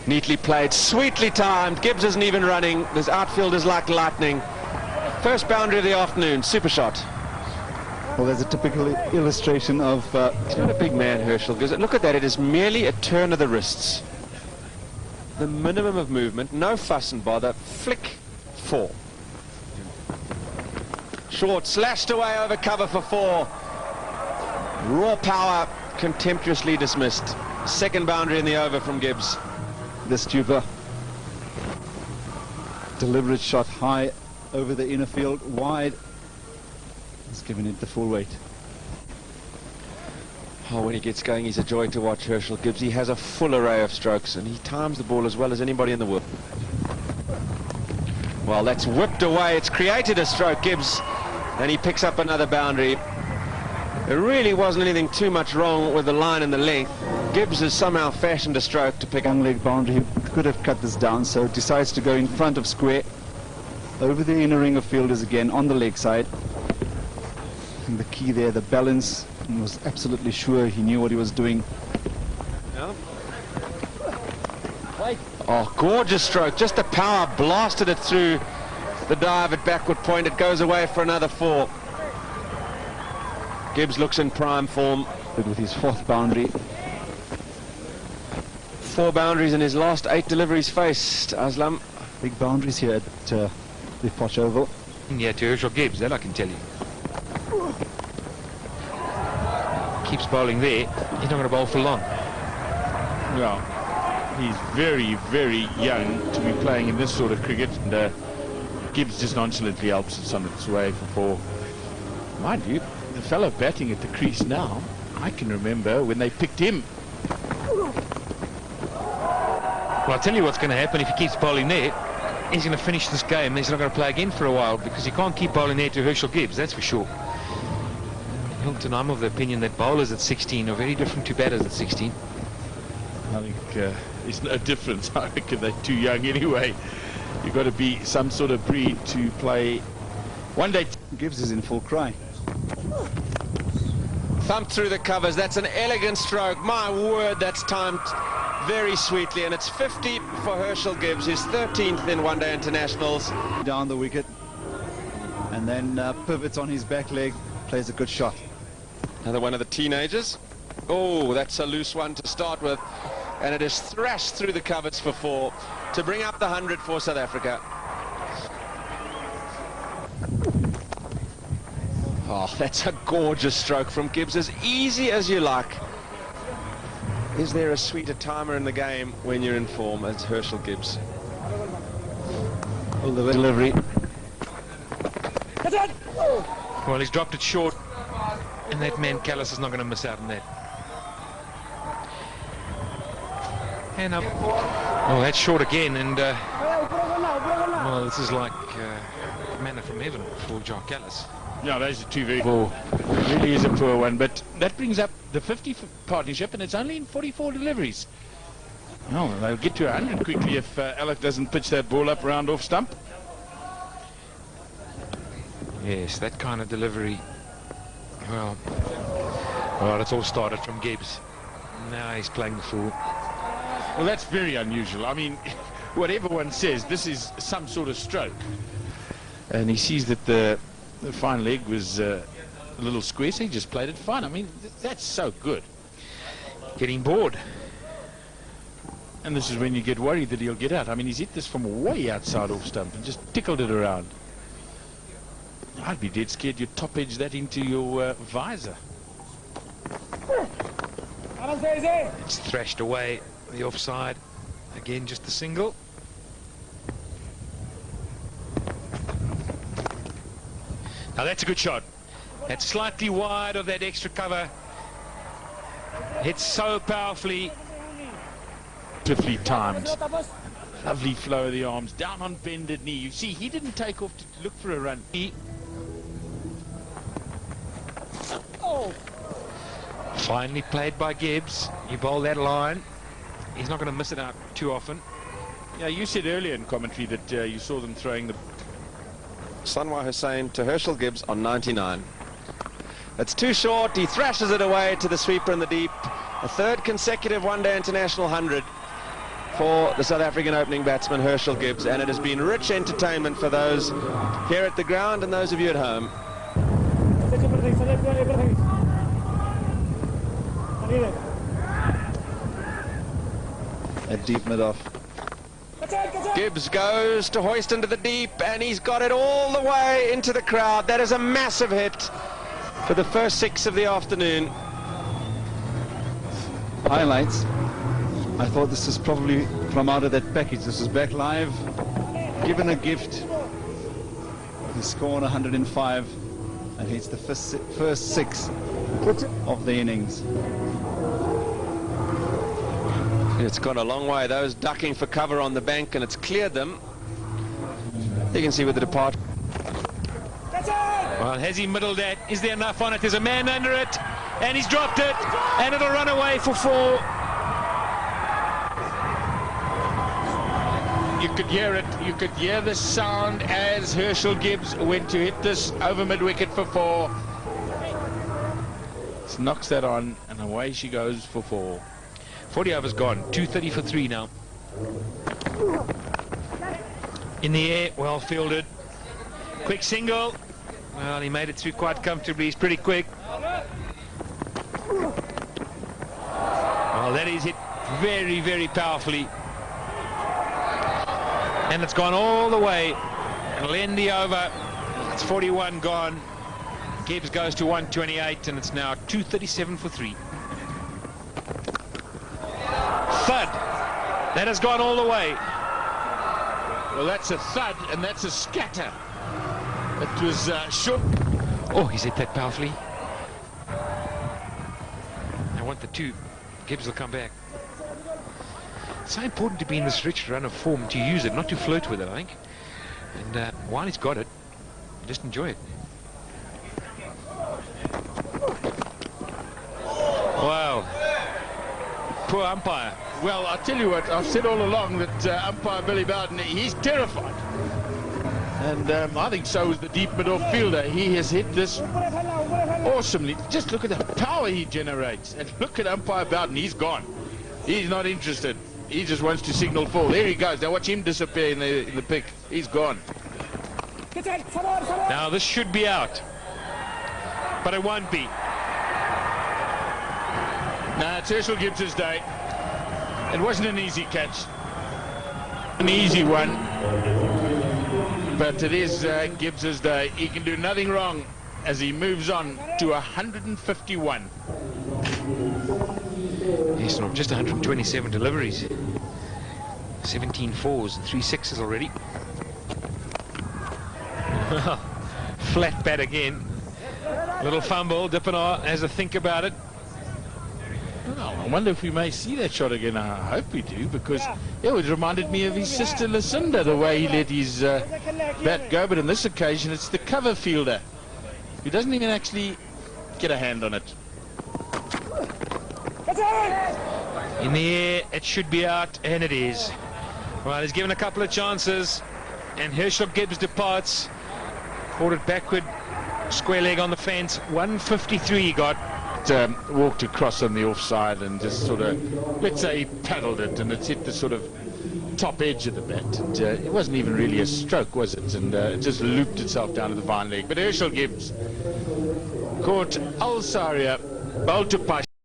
Neatly played, sweetly timed. Gibbs isn't even running. This outfield is like lightning. First boundary of the afternoon, super shot. Well, there's a typical illustration of... He's not a big man, Herschell. Look at that, it is merely a turn of the wrists. The minimum of movement, no fuss and bother, flick, 4. Short, slashed away over cover for 4. Raw power, contemptuously dismissed. Second boundary in the over from Gibbs. The Stupa. Deliberate shot high over the inner field, wide. He's given it the full weight. Oh, when he gets going, he's a joy to watch, Herschell Gibbs. He has a full array of strokes, and he times the ball as well as anybody in the world. Well, that's whipped away. It's created a stroke, Gibbs, and he picks up another boundary. There really wasn't anything too much wrong with the line and the length. Gibbs has somehow fashioned a stroke to pick up. Long leg boundary. He could have cut this down, so decides to go in front of square. Over the inner ring of fielders again, on the leg side. And the key there, the balance. He was absolutely sure he knew what he was doing. Yeah. Oh, gorgeous stroke. Just the power blasted it through the dive at backward point. It goes away for another 4. Gibbs looks in prime form. With his 4th boundary. 4 boundaries in his last 8 deliveries faced, Aslam. Big boundaries here at the Posh Oval. Yeah, to Herschell Gibbs, that I can tell you. Keeps bowling there, he's not going to bowl for long. Well, he's very, very young to be playing in this sort of cricket, and Gibbs just nonchalantly helps it on its way for 4. Mind you, the fellow batting at the crease now, I can remember when they picked him. Well, I'll tell you what's going to happen if he keeps bowling there. He's going to finish this game, and he's not going to play again for a while, because he can't keep bowling there to Herschell Gibbs, that's for sure. Hilton, I'm of the opinion that bowlers at 16 are very different to batters at 16. I think there's no difference. I reckon they're too young anyway. You've got to be some sort of breed to play one day. Gibbs is in full cry. Thumped through the covers. That's an elegant stroke. My word, that's timed very sweetly. And it's 50 for Herschell Gibbs, his 13th in one-day internationals. Down the wicket. And then pivots on his back leg. Plays a good shot. Another one of the teenagers. Oh, that's a loose one to start with. And it is thrashed through the covers for 4 to bring up the 100 for South Africa. Oh, that's a gorgeous stroke from Gibbs. As easy as you like. Is there a sweeter timer in the game when you're in form as Herschell Gibbs? Well, the delivery. Well, he's dropped it short, and that man Callis is not going to miss out on that. And up. Oh, that's short again, and well, this is like manna from heaven for Jock Callis. No, those are 2 very poor. It really is a poor one, but that brings up the 50 partnership, and it's only in 44 deliveries. Oh, they'll get to 100 quickly if Alec doesn't pitch that ball up around off stump. Yes, that kind of delivery. Well, it's all started from Gibbs. Now he's playing the fool. Well, that's very unusual. I mean, whatever one says, this is some sort of stroke. And he sees that the fine leg was a little square, so he just played it fine. I mean, that's so good. Getting bored. And this is when you get worried that he'll get out. I mean, he's hit this from way outside off stump and just tickled it around. I'd be dead scared you'd top edge that into your visor. It's thrashed away the offside. Again, just the single. Now that's a good shot. That's slightly wide of that extra cover. Hits so powerfully. Beautifully timed. Lovely flow of the arms. Down on bended knee. You see, he didn't take off to look for a run. Finally played by Gibbs. He bowled that line. He's not going to miss it out too often. Yeah, you said earlier in commentary that you saw them throwing the... Sanwar Hussain to Herschell Gibbs on 99. It's too short. He thrashes it away to the sweeper in the deep. A 3rd consecutive one-day international 100. for the South African opening batsman Herschell Gibbs, and it has been rich entertainment for those here at the ground and those of you at home. A deep mid-off. Gibbs goes to hoist into the deep, and he's got it all the way into the crowd. That is a massive hit for the first 6 of the afternoon. Highlights. I thought this was probably from out of that package. This was back live, given a gift. He scored 105, and he's the first 6 of the innings. It's gone a long way. Those ducking for cover on the bank, and it's cleared them. You can see with the depart. Well, has he middled that? Is there enough on it? There's a man under it, and he's dropped it, and it'll run away for 4. You could hear it. You could hear the sound as Herschell Gibbs went to hit this over mid-wicket for 4. Just knocks that on, and away she goes for 4. 40 overs gone. 230 for 3 now. In the air, well fielded. Quick single. Well, he made it through quite comfortably. He's pretty quick. Well, that is hit very, very powerfully. And it's gone all the way. And it'll end the over. It's 41 gone. Gibbs goes to 128, and it's now 237 for 3. Thud. That has gone all the way. Well, that's a thud, and that's a scatter. It was short. Oh, he's hit that powerfully. I want the 2. Gibbs will come back. It's so important to be in this rich run of form, to use it, not to flirt with it, I think. And while he's got it, just enjoy it. Wow. Poor umpire. Well, I'll tell you what, I've said all along that umpire Billy Bowden, he's terrified. And I think so is the deep mid-off fielder. He has hit this awesomely. Just look at the power he generates. And look at umpire Bowden, he's gone. He's not interested. He just wants to signal full. There he goes. Now watch him disappear in the pick. He's gone. Now this should be out, but it won't be. Now it's Herschell Gibbs' day. It wasn't an easy catch, an easy one, but it is Gibbs' day. He can do nothing wrong as he moves on to 151. Yes, no, just 127 deliveries. 17 4s and 3 6s already. Flat bat again. Little fumble. Dippenaar has a think about it. Well, I wonder if we may see that shot again. I hope we do, because it reminded me of his sister Lucinda, the way he let his bat go. But on this occasion, it's the cover fielder who doesn't even actually get a hand on it. In the air, it should be out, and it is. Well, he's given a couple of chances, and Herschell Gibbs departs. Caught it backward, square leg on the fence. 153 he got. Walked across on the offside and just sort of, let's say, he paddled it, and it's hit the sort of top edge of the bat. It wasn't even really a stroke, was it? And it just looped itself down to the vine leg. But Herschell Gibbs caught Al Saria, bowled to Pash.